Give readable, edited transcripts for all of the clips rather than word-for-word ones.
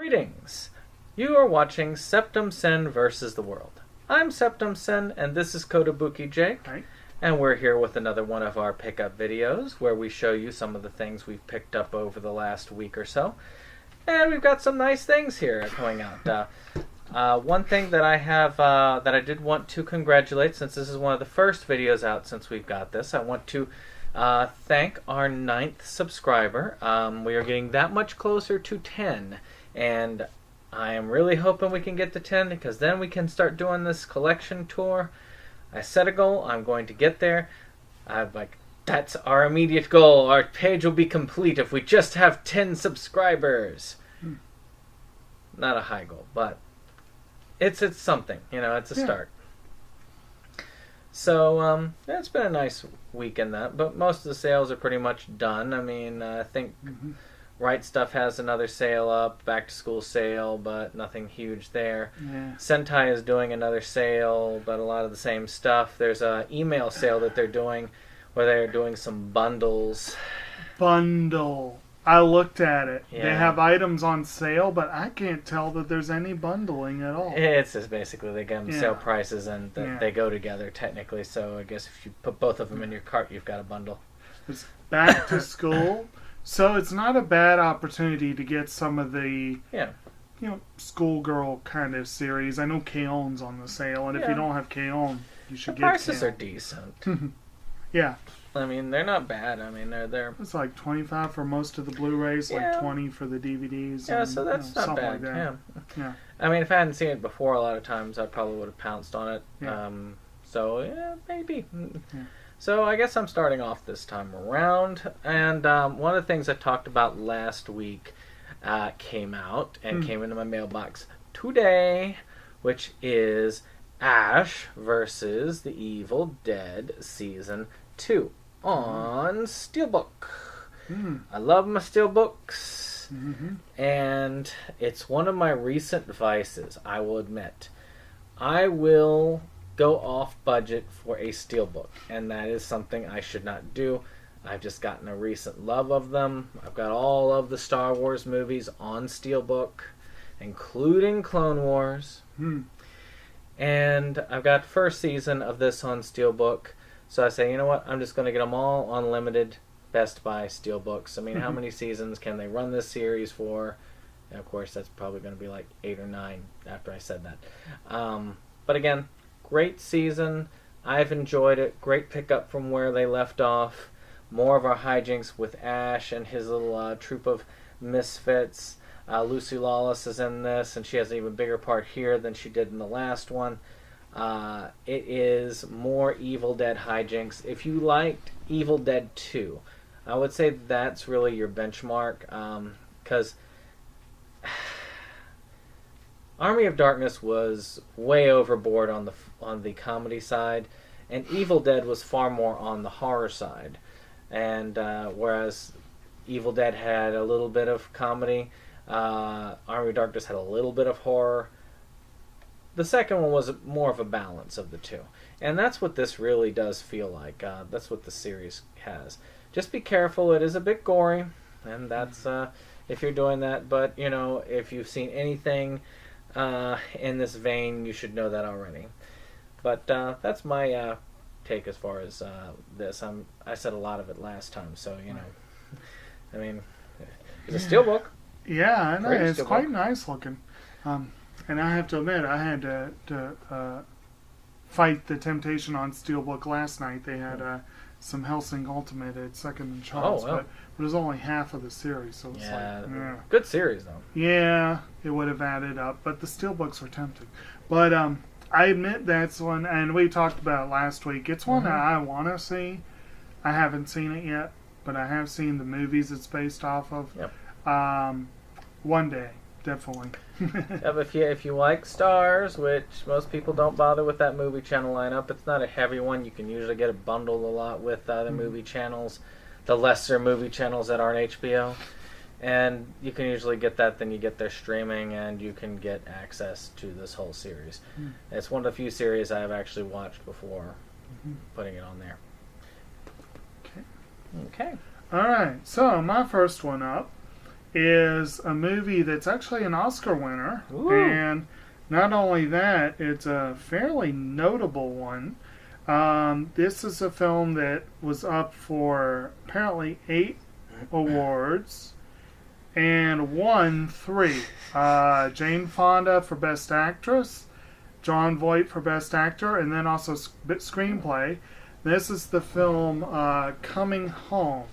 Greetings! You are watching Septum Sen versus the World. I'm Septum Sen, and this is Kotobuki Jake. Hi. And we're here with another one of our pickup videos where we show you some of the things we've picked up over the last week or so. And we've got some nice things here going out. One thing that I have that I did want to congratulate, since this is one of the first videos out since we've got this, I want to thank our 9th subscriber. We are getting that much closer to 10, and I am really hoping we can get to 10 because then we can start doing this collection tour. I set a goal. I'm going to get there. That's our immediate goal. Our page will be complete if we just have 10 subscribers. Not a high goal, but it's something. You know, it's a start. So it's been a nice week in that, but most of the sales are pretty much done. I mean, I think Right Stuff has another sale up, back to school sale, but nothing huge there. Yeah. Sentai is doing another sale, but a lot of the same stuff. There's an email sale that they're doing where they're doing some bundles. Bundle. I looked at it. Yeah. They have items on sale, but I can't tell that there's any bundling at all. It's just basically they give them sale prices and they go together technically. So I guess if you put both of them in your cart, you've got a bundle. It's back to school, so it's not a bad opportunity to get some of the schoolgirl kind of series. I know K-On's on the sale, and if you don't have K-On, you should the get prices K-On. are decent. Yeah. I mean, they're not bad. I mean, they're It's like $25 for most of the Blu-rays, like $20 for the DVDs. Yeah, and, so that's not bad. Like yeah. I mean, if I hadn't seen it before, a lot of times I probably would have pounced on it. Yeah. So maybe. Yeah. So I guess I'm starting off this time around. And one of the things I talked about last week came out and came into my mailbox today, which is Ash versus the Evil Dead Season 2 on Steelbook. I love my Steelbooks, and it's one of my recent vices, I will admit. I will go off budget for a Steelbook, and that is something I should not do. I've just gotten a recent love of them. I've got all of the Star Wars movies on Steelbook, including Clone Wars. And I've got first season of this on Steelbook. So I say, you know what? I'm just going to get them all on limited Best Buy Steelbooks. I mean, how many seasons can they run this series for? And of course, that's probably going to be like 8 or 9 after I said that. But again, great season. I've enjoyed it. Great pickup from where they left off. More of our hijinks with Ash and his little troop of misfits. Lucy Lawless is in this, and she has an even bigger part here than she did in the last one. It is more Evil Dead hijinks. If you liked Evil Dead 2, I would say that's really your benchmark, because Army of Darkness was way overboard on the comedy side, and Evil Dead was far more on the horror side. And whereas Evil Dead had a little bit of comedy, Army of Darkness had a little bit of horror. The second one was more of a balance of the two. And that's what this really does feel like. That's what the series has. Just be careful. It is a bit gory. And that's if you're doing that. But, you know, if you've seen anything in this vein, you should know that already. But that's my take as far as this. I said a lot of it last time. So, you know. I mean, it's a steelbook. Yeah, I know. It's Steelbook. quite nice looking. And I have to admit, I had to fight the temptation on Steelbook last night. They had some Hellsing Ultimate at Second and Charles, but it was only half of the series, so it's good series though. Yeah, it would have added up, but the Steelbooks were tempting. But I admit that's one, and we talked about it last week. It's one that I want to see. I haven't seen it yet, but I have seen the movies it's based off of. Yep. One day. Definitely. If you like Stars, which most people don't bother with that movie channel lineup, it's not a heavy one. You can usually get it bundled a lot with other movie channels, the lesser movie channels that aren't HBO. And you can usually get that, then you get their streaming, and you can get access to this whole series. It's one of the few series I've actually watched before putting it on there. Okay. All right. So my first one up is a movie that's actually an Oscar winner. Ooh. And not only that, it's a fairly notable one. This is a film that was up for apparently 8 awards and won 3. Jane Fonda for Best Actress, Jon Voight for Best Actor, and then also Screenplay. This is the film Coming Home,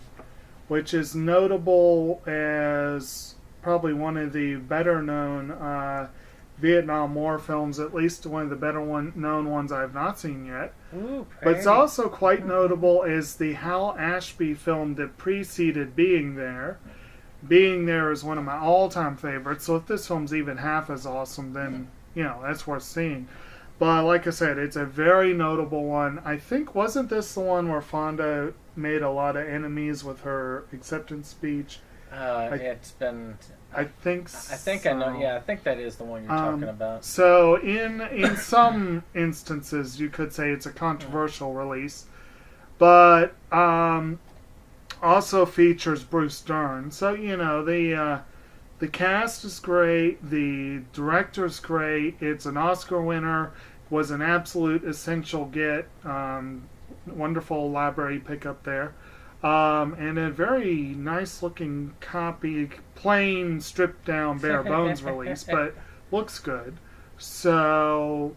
which is notable as probably one of the better known Vietnam War films, at least one of the better known ones I have not seen yet. Ooh, but it's also quite notable as the Hal Ashby film that preceded Being There. Being There is one of my all-time favorites, so if this film's even half as awesome, then, that's worth seeing. But like I said, it's a very notable one. I think, wasn't this the one where Fonda made a lot of enemies with her acceptance speech? It's been... I think I know. Yeah, I think that is the one you're talking about. So in some instances, you could say it's a controversial release, but also features Bruce Dern. So the cast is great, the director's great. It's an Oscar winner. Was an absolute essential get. Wonderful library pickup there. And a very nice looking copy, plain stripped down bare bones release, but looks good. So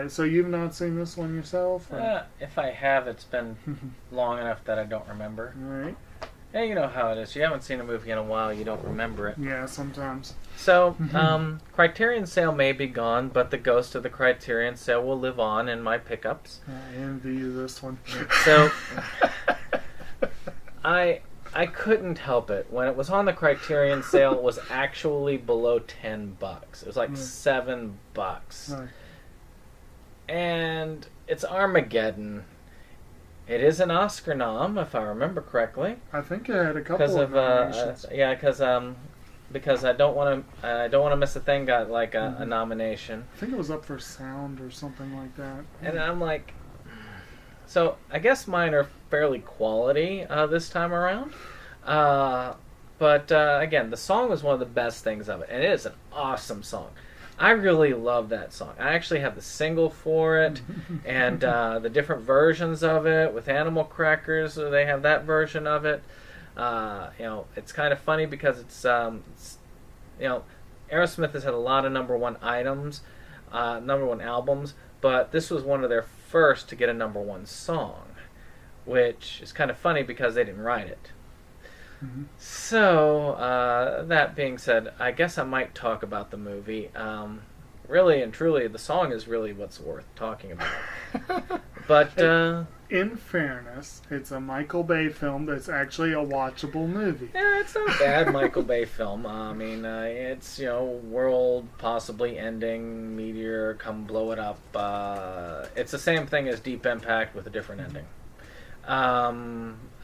so you've not seen this one yourself? If I have, it's been long enough that I don't remember. All right. Yeah, you know how it is. You haven't seen a movie in a while, you don't remember it. Yeah, sometimes. So, Criterion Sale may be gone, but the ghost of the Criterion Sale will live on in my pickups. I envy you this one. So, I couldn't help it. When it was on the Criterion Sale, it was actually below $10. It was like $7. Right. And it's Armageddon. It is an Oscar nom, if I remember correctly. I think it had a couple of nominations. Because I don't want to miss a thing. Got like a nomination. I think it was up for sound or something like that. And I'm like, so I guess mine are fairly quality this time around. But again, the song was one of the best things of it, and it is an awesome song. I really love that song. I actually have the single for it, and the different versions of it with Animal Crackers. They have that version of it. It's kind of funny because it's Aerosmith has had a lot of number one albums, but this was one of their first to get a number one song, which is kind of funny because they didn't write it. So, that being said, I guess I might talk about the movie. Really and truly, the song is really what's worth talking about. But, in fairness, it's a Michael Bay film that's actually a watchable movie. Yeah, it's not a bad Michael Bay film. I mean, it's, world possibly ending, meteor, come blow it up. It's the same thing as Deep Impact with a different ending.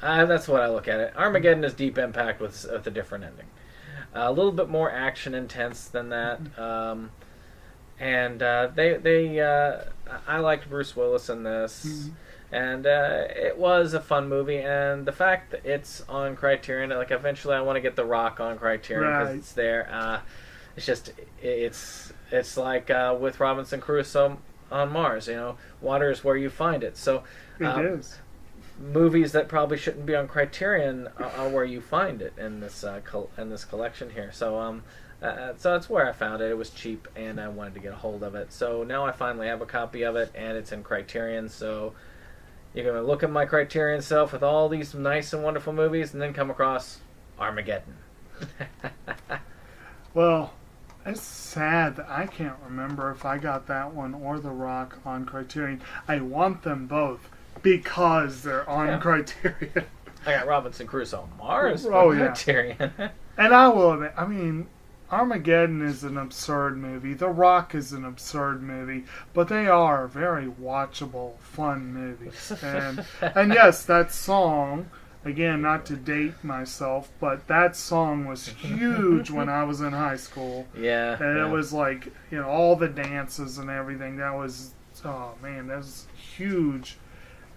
That's what I look at it. Armageddon is Deep Impact with a different ending. A little bit more action intense than that. I liked Bruce Willis in this. And it was a fun movie. And the fact that it's on Criterion, like eventually I want to get The Rock on Criterion because it's there. It's just, it's like with Robinson Crusoe on Mars. Water is where you find it. So it is. Movies that probably shouldn't be on Criterion are where you find it in this collection here. So so that's where I found it. It was cheap, and I wanted to get a hold of it. So now I finally have a copy of it, and it's in Criterion. So you're gonna look at my Criterion shelf with all these nice and wonderful movies, and then come across Armageddon. Well, it's sad that I can't remember if I got that one or The Rock on Criterion. I want them both. Because they're on Criterion. I got Robinson Crusoe on Mars on Criterion. And I will admit, Armageddon is an absurd movie. The Rock is an absurd movie. But they are very watchable, fun movies. And yes, that song, again, not to date myself, but that song was huge when I was in high school. Yeah. And it was like, all the dances and everything. That was, that was huge.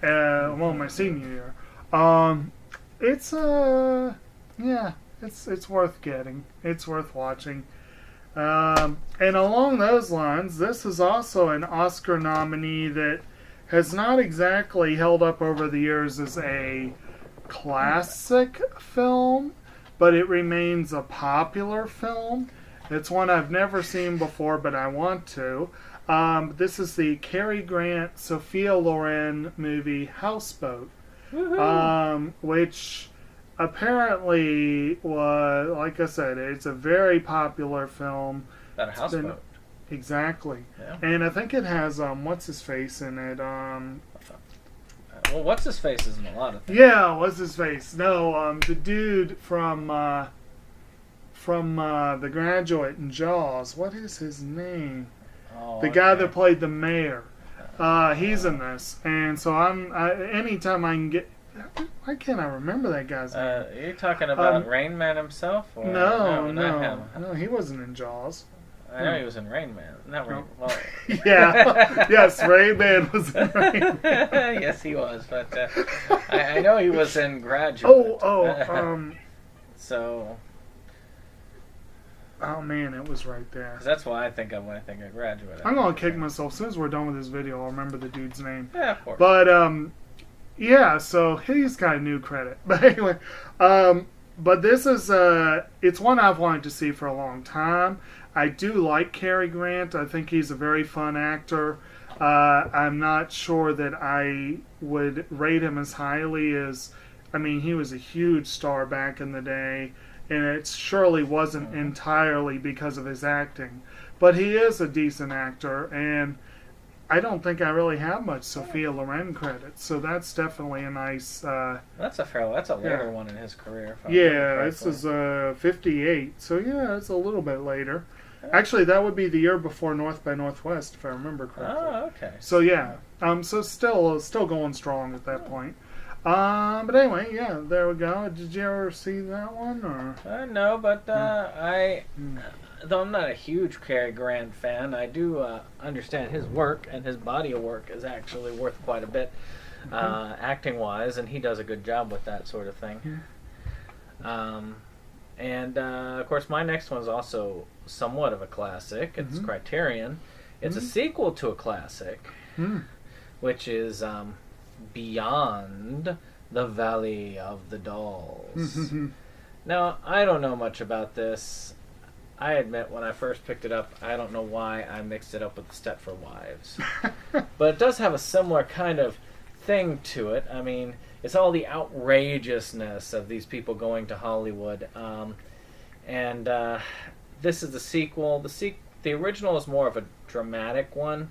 My senior year. It's it's worth getting. It's worth watching. And along those lines, this is also an Oscar nominee that has not exactly held up over the years as a classic film, but it remains a popular film. It's one I've never seen before, but I want to. This is the Cary Grant, Sophia Loren movie Houseboat, which apparently was, like I said, it's a very popular film. About a houseboat. Exactly. Yeah. And I think it has, what's his face in it? Well, what's his face is in a lot of things. Yeah, what's his face? No, the dude from The Graduate and Jaws. What is his name? Oh, the guy that played the mayor. He's in this, and so anytime I can get. Why can't I remember that guy's name? Are you talking about Rain Man himself? Or No, not him. no, he wasn't in Jaws. I know he was in Rain Man. Not Rain. Well, yeah, yes, Rain Man was in Rain Man. Yes, he was, but I know he was in Graduate. So. Oh man, it was right there. 'Cause that's why I think of when I think of Graduate. I'm gonna kick myself. As soon as we're done with this video, I'll remember the dude's name. Yeah, of course. But yeah, so he's got a new credit. But anyway, but this is it's one I've wanted to see for a long time. I do like Cary Grant. I think he's a very fun actor. I'm not sure that I would rate him as highly as, I mean, he was a huge star back in the day. And it surely wasn't entirely because of his acting. But he is a decent actor, and I don't think I really have much Sophia Loren credit. So that's definitely a nice... that's a later one in his career. Yeah, this is 58. So yeah, it's a little bit later. Actually, that would be the year before North by Northwest, if I remember correctly. Oh, okay. So yeah, so still going strong at that point. But anyway, yeah, there we go. Did you ever see that one? Or no, but though I'm not a huge Cary Grant fan, I do understand his work, and his body of work is actually worth quite a bit, acting-wise, and he does a good job with that sort of thing. And of course, my next one is also somewhat of a classic. It's Criterion. It's a sequel to a classic, which is Beyond the Valley of the Dolls. Now, I don't know much about this. I admit, when I first picked it up, I don't know why I mixed it up with the Stepford Wives. But it does have a similar kind of thing to it. I mean, it's all the outrageousness of these people going to Hollywood. And this is the sequel. The original is more of a dramatic one.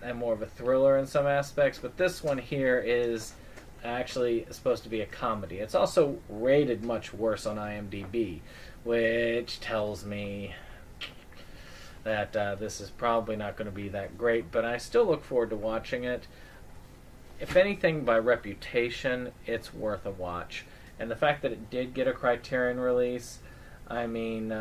And more of a thriller in some aspects, but this one here is actually supposed to be a comedy. It's also rated much worse on IMDb, which tells me that this is probably not going to be that great, but I still look forward to watching it. If anything, by reputation, it's worth a watch. And the fact that it did get a Criterion release, I mean,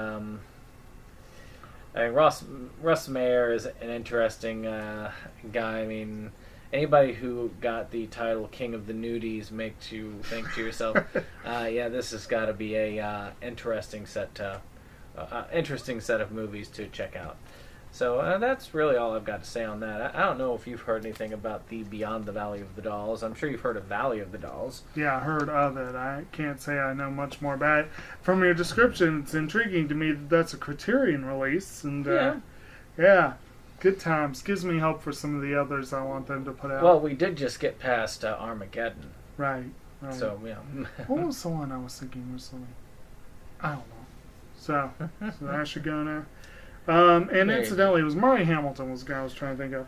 Russ Meyer is an interesting guy. I mean, anybody who got the title King of the Nudies makes you think to yourself, yeah, this has got to be a interesting set of movies to check out. So that's really all I've got to say on that. I don't know if you've heard anything about the Beyond the Valley of the Dolls. I'm sure you've heard of Valley of the Dolls. Yeah, I heard of it. I can't say I know much more about it. From your description, it's intriguing to me that that's a Criterion release. And yeah, good times. Gives me hope for some of the others I want them to put out. Well, we did just get past Armageddon. Right. So, yeah. What was the one I was thinking recently? I don't know. So I should go now. And incidentally, it was Murray Hamilton was the guy I was trying to think of.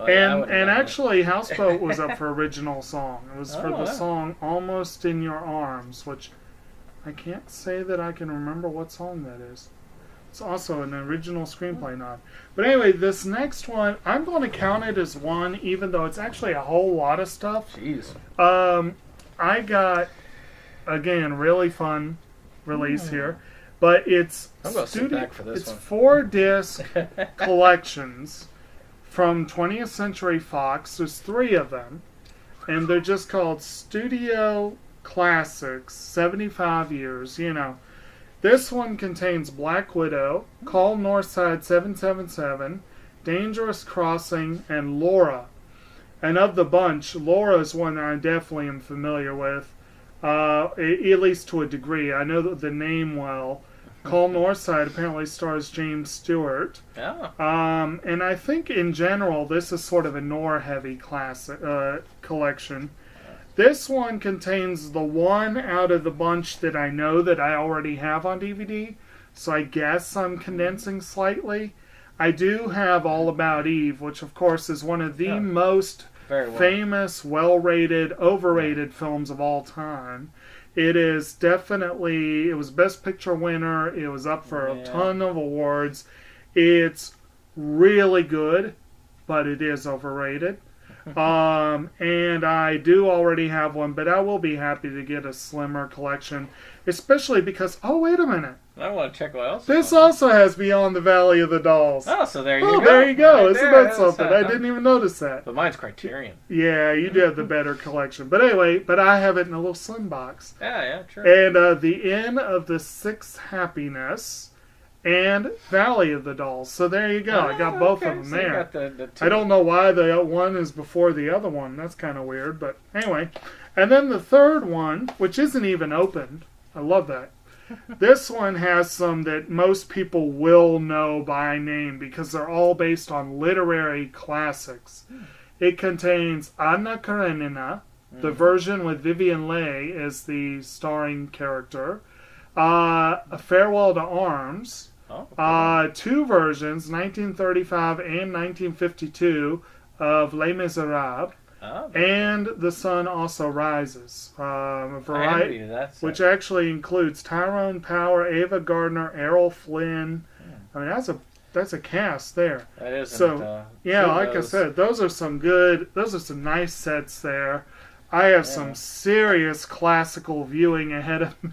And actually, Houseboat was up for original song. It was for the song Almost in Your Arms, which I can't say that I can remember what song that is. It's also an original screenplay nod. But anyway, this next one, I'm going to count it as one, even though it's actually a whole lot of stuff. Jeez. I got, again, really fun release here. But it's I'm going to sit back for this one. It's 4-disc collections from 20th Century Fox. There's 3 of them. And they're just called Studio classics, 75 years, you know. This one contains Black Widow, Call Northside 777, Dangerous Crossing, and Laura. And of the bunch, Laura is one that I definitely am familiar with, at least to a degree. I know the name well. Call Northside apparently stars James Stewart. Yeah. And I think in general, this is sort of a noir-heavy classic collection. This one contains the one out of the bunch that I know that I already have on DVD, so I guess I'm condensing slightly. I do have All About Eve, which of course is one of the most famous, well-rated, overrated films of all time. It is definitely, it was Best Picture winner, it was up for a ton of awards. It's really good, but it is overrated. And I do already have one, but I will be happy to get a slimmer collection, especially because, oh, wait a minute. I want to check what else. This also has Beyond the Valley of the Dolls. Oh, so there you go. Oh, there you go. Right Isn't there. that something? I didn't even notice that. But mine's Criterion. Yeah, you do have the better collection. But anyway, but I have it in a little slim box. Yeah, true. And The Inn of the Sixth Happiness and Valley of the Dolls. So there you go. I got both of them there. You got the two. I don't know why the one is before the other one. That's kind of weird. But anyway. And then the third one, which isn't even opened. I love that. This one has some that most people will know by name because they're all based on literary classics. It contains Anna Karenina, the version with Vivien Leigh as the starring character, A Farewell to Arms, two versions, 1935 and 1952, of Les Miserables, and The Sun Also Rises, a variety, which actually includes Tyrone Power, Ava Gardner, Errol Flynn. I mean, that's a cast there. That isn't. So like I said, those are some nice sets there. I have some serious classical viewing ahead of me.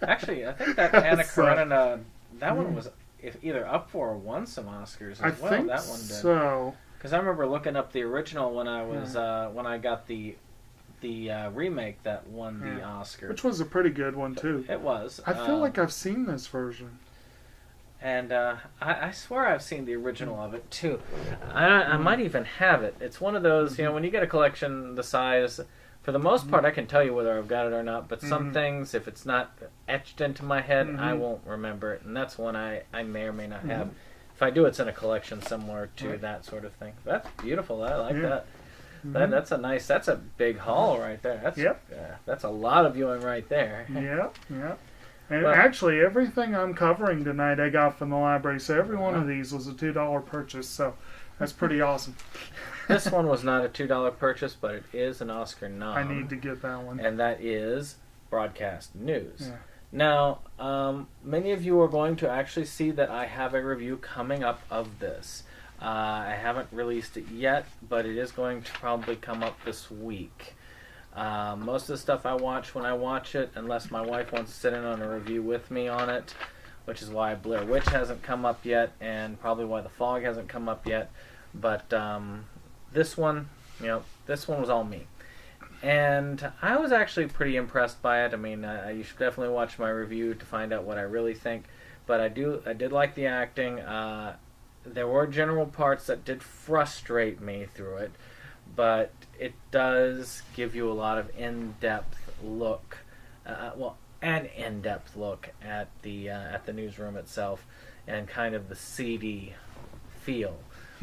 Actually, I think that Anna Karenina, that one was either up for or won some Oscars as I well. think That one did. So. Because I remember looking up the original when I was when I got the remake that won the Oscar, which was a pretty good one too. It was. I feel like I've seen this version, and I swear I've seen the original of it too. I might even have it. It's one of those, when you get a collection the size. For the most part, I can tell you whether I've got it or not. But some things, if it's not etched into my head, I won't remember it, and that's one I may or may not have. If I do, it's in a collection somewhere to that sort of thing. That's beautiful. I like that. That's a big haul right there. That's a lot of viewing right there. Yeah. And actually, everything I'm covering tonight, I got from the library. So every one of these was a $2 purchase. So that's pretty awesome. This one was not a $2 purchase, but it is an Oscar nom. I need to get that one. And that is Broadcast News. Yeah. Now, many of you are going to actually see that I have a review coming up of this. I haven't released it yet, but it is going to probably come up this week. Most of the stuff I watch when I watch it, unless my wife wants to sit in on a review with me on it, which is why Blair Witch hasn't come up yet, and probably why The Fog hasn't come up yet. But this one was all me. And I was actually pretty impressed by it. I mean, you should definitely watch my review to find out what I really think. But I did like the acting. There were general parts that did frustrate me through it, but it does give you a lot of in-depth look. An in-depth look at the newsroom itself, and kind of the seedy feel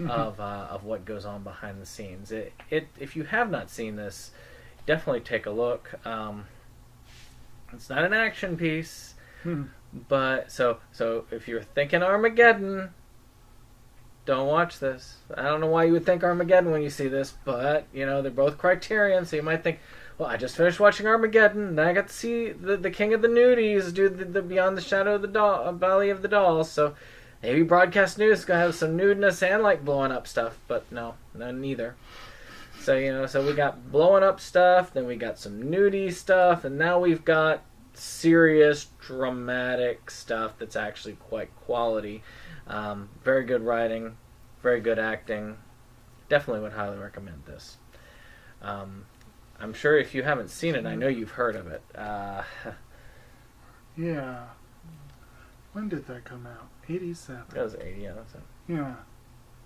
of what goes on behind the scenes. If you have not seen this, definitely take a look. It's not an action piece, but so if you're thinking Armageddon, don't watch this. I don't know why you would think Armageddon when you see this, but they're both Criterion, so you might think, well, I just finished watching Armageddon, and I got to see the King of the Nudies do the Beyond the Shadow of the Valley of the Dolls, so maybe Broadcast News is going to have some nudeness and like blowing up stuff, but no, neither. So, so we got blowing up stuff, then we got some nudie stuff, and now we've got serious, dramatic stuff that's actually quite quality. Very good writing, very good acting. Definitely would highly recommend this. I'm sure if you haven't seen it, I know you've heard of it. Yeah. When did that come out? 87. That was 80, yeah. Yeah.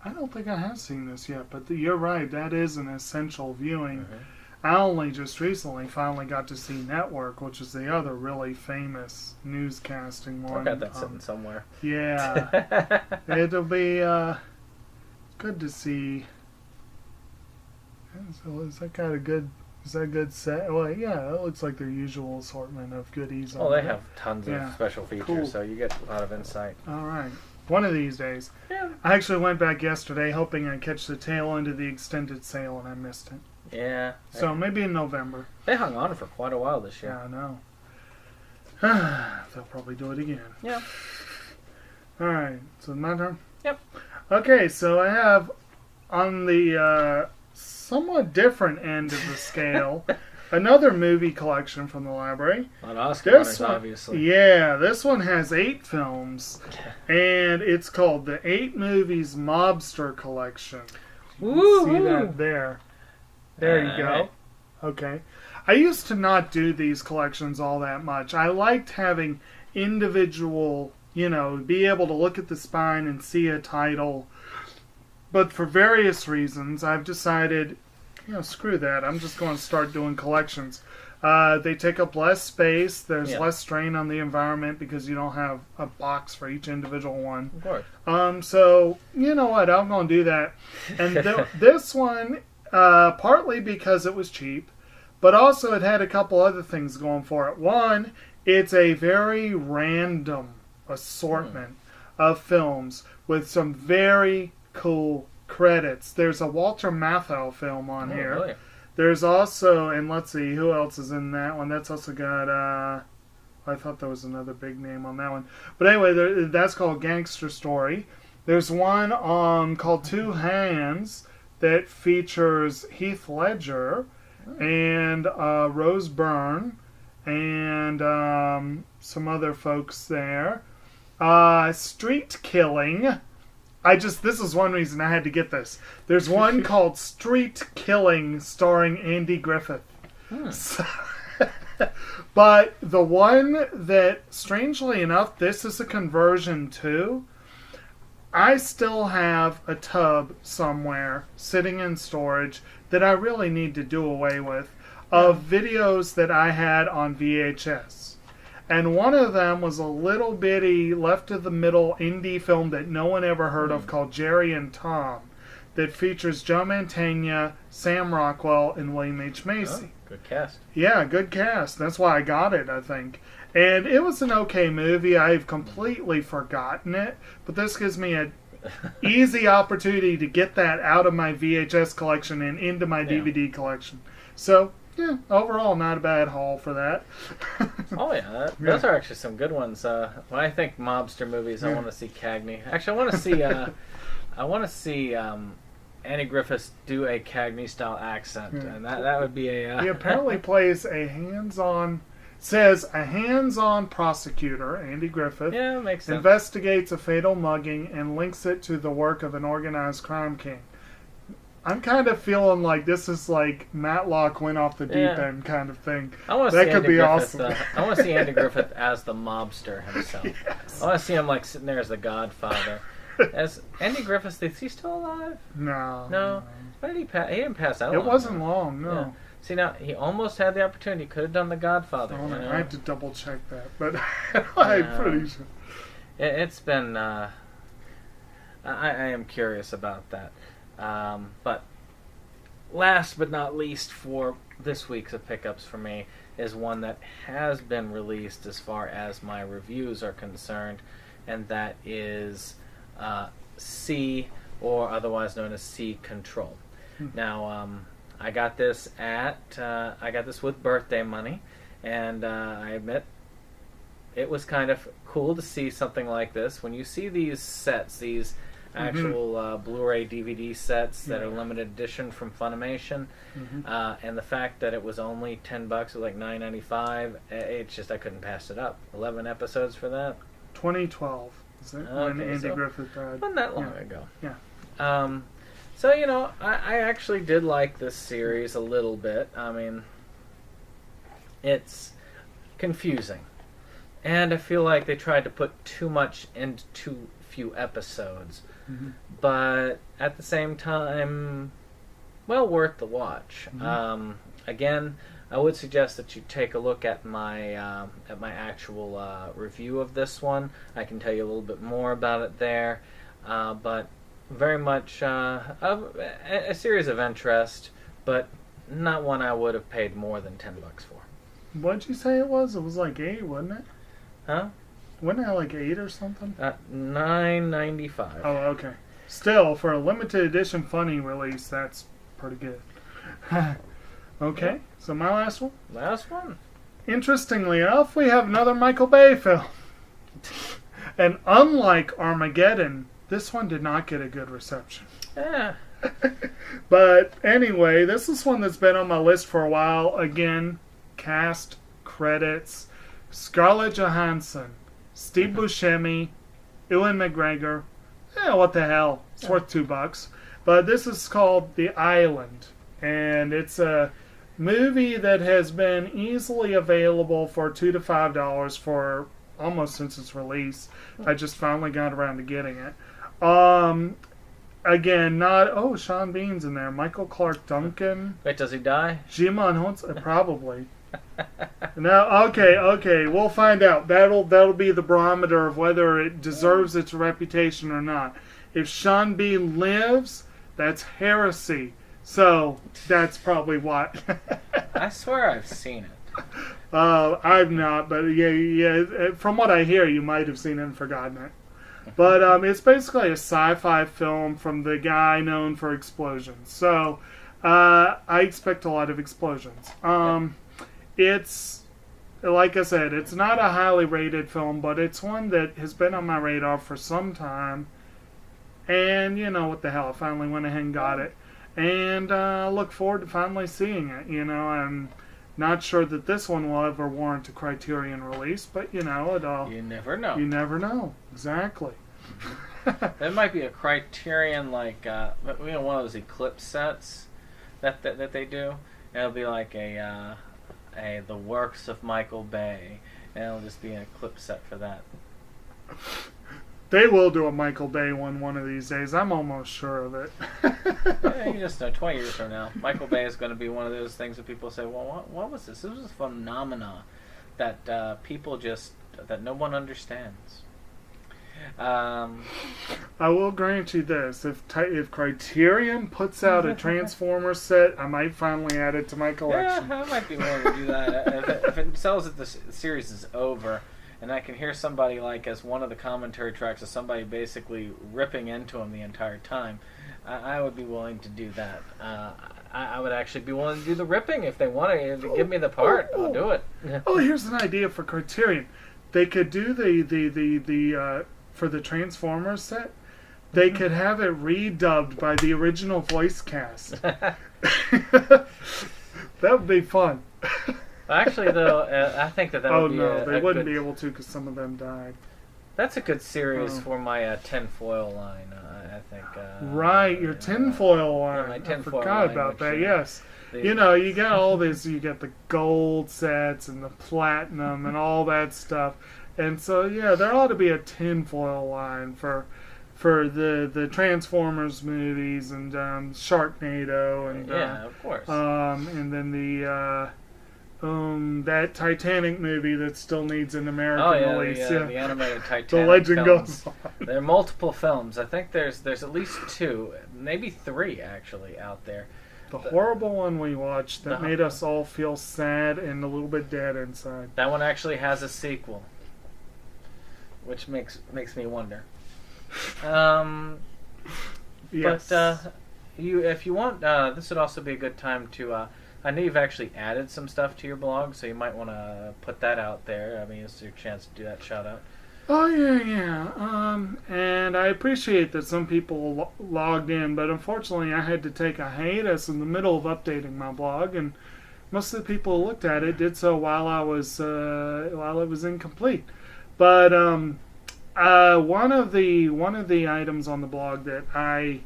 I don't think I have seen this yet, but you're right. That is an essential viewing. Mm-hmm. I only just recently finally got to see Network, which is the other really famous newscasting one. I got that sitting somewhere. Yeah. It'll be good to see. So is that kind of good? Is that a good set? Well, yeah, it looks like their usual assortment of goodies. Well, they have tons of special features, cool. So you get a lot of insight. All right. One of these days. Yeah. I actually went back yesterday hoping I'd catch the tail end of the extended sale, and I missed it. Yeah. So maybe in November. They hung on for quite a while this year. Yeah, I know. They'll probably do it again. Yeah. All right. So my turn? Yep. Okay, so I have on the somewhat different end of the scale another movie collection from the library. Not Oscar winners, obviously. Yeah, this one has 8 films, and it's called the 8 Movies Mobster Collection. You can see that there. There you go. Right. Okay. I used to not do these collections all that much. I liked having individual, be able to look at the spine and see a title. But for various reasons, I've decided, screw that. I'm just going to start doing collections. They take up less space. There's less strain on the environment because you don't have a box for each individual one. Of course. So, you know what? I'm going to do that. And this one, partly because it was cheap, but also it had a couple other things going for it. One, it's a very random assortment of films with some very cool credits. There's a Walter Matthau film on here. Really? There's also, and let's see, who else is in that one? That's also got, I thought there was another big name on that one. But anyway, that's called Gangster Story. There's one called Two Hands that features Heath Ledger and Rose Byrne and some other folks there. Street Killing. This is one reason I had to get this. There's one called Street Killing starring Andy Griffith. So, but the one that, strangely enough, this is a conversion to, I still have a tub somewhere sitting in storage that I really need to do away with of videos that I had on VHS. And one of them was a little bitty, left-of-the-middle indie film that no one ever heard of called Jerry and Tom that features Joe Mantegna, Sam Rockwell, and William H. Macy. Oh, good cast. Yeah, good cast. That's why I got it, I think. And it was an okay movie. I've completely forgotten it. But this gives me an easy opportunity to get that out of my VHS collection and into my DVD collection. So, yeah, overall, not a bad haul for that. Oh, yeah. Those are actually some good ones. When I think mobster movies, I want to see Cagney. Actually, I want to see Andy Griffith do a Cagney-style accent. Yeah. And that would be a... He apparently plays a hands-on prosecutor, Andy Griffith. Yeah, makes sense. Investigates a fatal mugging and links it to the work of an organized crime king. I'm kind of feeling like this is like Matlock went off the deep end kind of thing. I want to that see could Andy be Griffith, awesome. I want to see Andy Griffith as the mobster himself. Yes. I want to see him like sitting there as the Godfather. As Andy Griffith, is he still alive? No. When did he pass? He didn't pass out. It wasn't long, no. Yeah. See, now he almost had the opportunity. Could have done the Godfather. I had to double check that, but I'm pretty sure. It's been. I am curious about that. But last but not least for this week's of pickups for me is one that has been released as far as my reviews are concerned, and that is C, or otherwise known as C Control. Now, I got this with birthday money, and I admit it was kind of cool to see something like this. When you see these sets, these actual Blu-ray DVD sets that are limited edition from Funimation, and the fact that it was only $10, it was like $9.95. It's just I couldn't pass it up. 11 episodes for that. 2012 is it when Andy Griffith died? Wasn't that long ago. Yeah. So, I actually did like this series a little bit. I mean, it's confusing. And I feel like they tried to put too much into too few episodes. Mm-hmm. But at the same time, well worth the watch. Mm-hmm. Again, I would suggest that you take a look at my actual review of this one. I can tell you a little bit more about it there. But very much a series of interest, but not one I would have paid more than $10 for. What'd you say it was? It was like 8, wasn't it? Huh? Wasn't it like 8 or something? $9.95. Oh, okay. Still, for a limited edition funny release, that's pretty good. Okay, Yep. So my last one? Last one. Interestingly enough, we have another Michael Bay film. And unlike Armageddon, this one did not get a good reception. Yeah. But anyway, this is one that's been on my list for a while. Again, cast, credits, Scarlett Johansson, Steve Buscemi, Ewan McGregor. Yeah, what the hell? It's worth $2. But this is called The Island. And it's a movie that has been easily available for $2 to $5 for almost since its release. I just finally got around to getting it. Again, not... Sean Bean's in there. Michael Clark Duncan. Wait, does he die? Jimon Hunts, probably. No, okay. We'll find out. That'll be the barometer of whether it deserves its reputation or not. If Sean Bean lives, that's heresy. So that's probably why. I swear I've seen it. I've not, but yeah. From what I hear, you might have seen it and forgotten it. But it's basically a sci-fi film from the guy known for explosions. So I expect a lot of explosions. It's, like I said, it's not a highly rated film, but it's one that has been on my radar for some time. And what the hell, I finally went ahead and got it. And look forward to finally seeing it. I'm not sure that this one will ever warrant a Criterion release, but it all. You never know. You never know. Exactly. There might be a Criterion like one of those Eclipse sets that they do. It'll be like the works of Michael Bay, and it'll just be an Eclipse set for that. They will do a Michael Bay one of these days. I'm almost sure of it. Yeah, you just know, 20 years from now, Michael Bay is going to be one of those things that people say, well, what was this? This was a phenomena that that no one understands. I will grant you this. If Criterion puts out a Transformers set, I might finally add it to my collection. Yeah, I might be willing to do that. if it sells that the series is over, and I can hear somebody, like, as one of the commentary tracks, as somebody basically ripping into him the entire time, I would be willing to do that. I would actually be willing to do the ripping if they want to give me the part. I'll do it. Here's an idea for Criterion. They could do the for the Transformers set. They could have it redubbed by the original voice cast. That would be fun. Actually, though, I think that would be they wouldn't be able to because some of them died. That's a good series for my tinfoil line, I think. Right, your tinfoil line. Yeah, my tinfoil I forgot line, about that, which, yes. You got all this, you get the gold sets and the platinum and all that stuff. And so, yeah, there ought to be a tinfoil line for the Transformers movies and Sharknado and yeah, of course. And then the that Titanic movie that still needs an American release. The animated Titanic. The legend films. goes on. There are multiple films. I think there's at least 2, maybe 3 actually out there. The horrible one we watched that made us all feel sad and a little bit dead inside. That one actually has a sequel, which makes me wonder. Yes. But if you want, this would also be a good time to. I know you've actually added some stuff to your blog, so you might want to put that out there. I mean, it's your chance to do that shout out. Oh, yeah. And I appreciate that some people logged in, but unfortunately I had to take a hiatus in the middle of updating my blog, and most of the people who looked at it did so while it was incomplete. But one of the items on the blog that I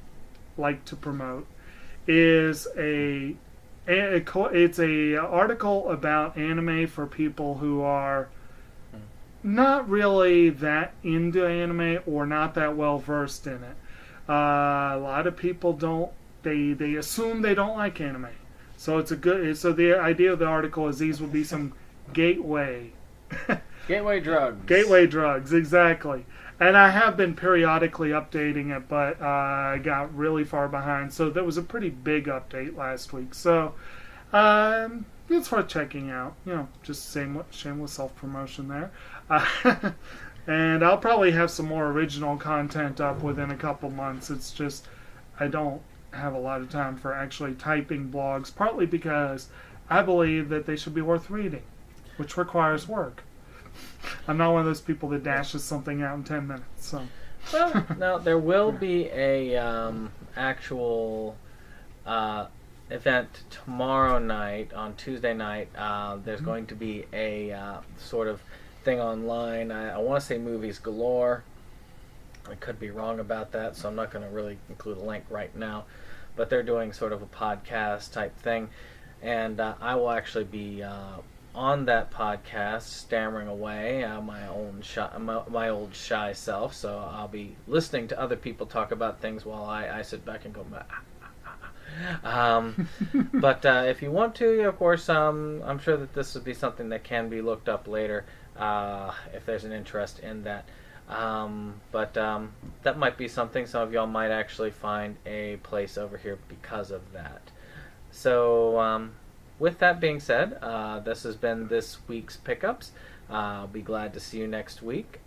like to promote is it's a article about anime for people who are not really that into anime or not that well versed in it. A lot of people don't. They assume they don't like anime. So it's a good. So the idea of the article is these will be some gateway Gateway drugs, exactly. And I have been periodically updating it, but I got really far behind. So there was a pretty big update last week. So it's worth checking out. Just shameless self-promotion there. And I'll probably have some more original content up within a couple months. It's just I don't have a lot of time for actually typing blogs, partly because I believe that they should be worth reading, which requires work. I'm not one of those people that dashes something out in 10 minutes. So. Well, now there will be a actual event tomorrow night, on Tuesday night. There's going to be a sort of thing online. I want to say Movies Galore. I could be wrong about that, so I'm not going to really include a link right now. But they're doing sort of a podcast type thing, and I will actually be on that podcast, stammering away, my old shy self. So I'll be listening to other people talk about things while I sit back and go. But if you want to, of course, I'm sure that this would be something that can be looked up later if there's an interest in that. But that might be something some of y'all might actually find a place over here because of that. So with that being said, this has been this week's Pickups. I'll be glad to see you next week.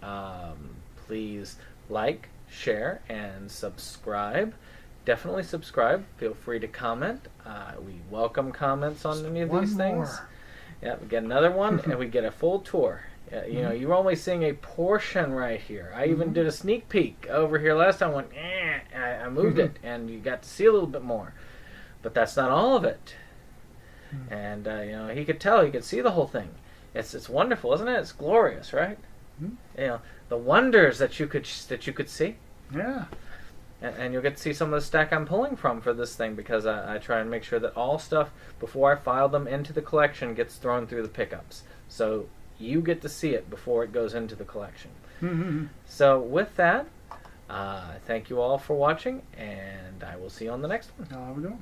Please like, share, and subscribe. Definitely subscribe. Feel free to comment. We welcome comments on any of these things. Yeah, we get another one, and we get a full tour. You're only seeing a portion right here. I even did a sneak peek over here last time. I moved it, and you got to see a little bit more. But that's not all of it. And he could tell, he could see the whole thing. It's wonderful, isn't it? It's glorious, right? The wonders that you could see. Yeah. And you'll get to see some of the stack I'm pulling from for this thing, because I try and make sure that all stuff before I file them into the collection gets thrown through the Pickups. So you get to see it before it goes into the collection. So with that, thank you all for watching, and I will see you on the next one. Have a good one.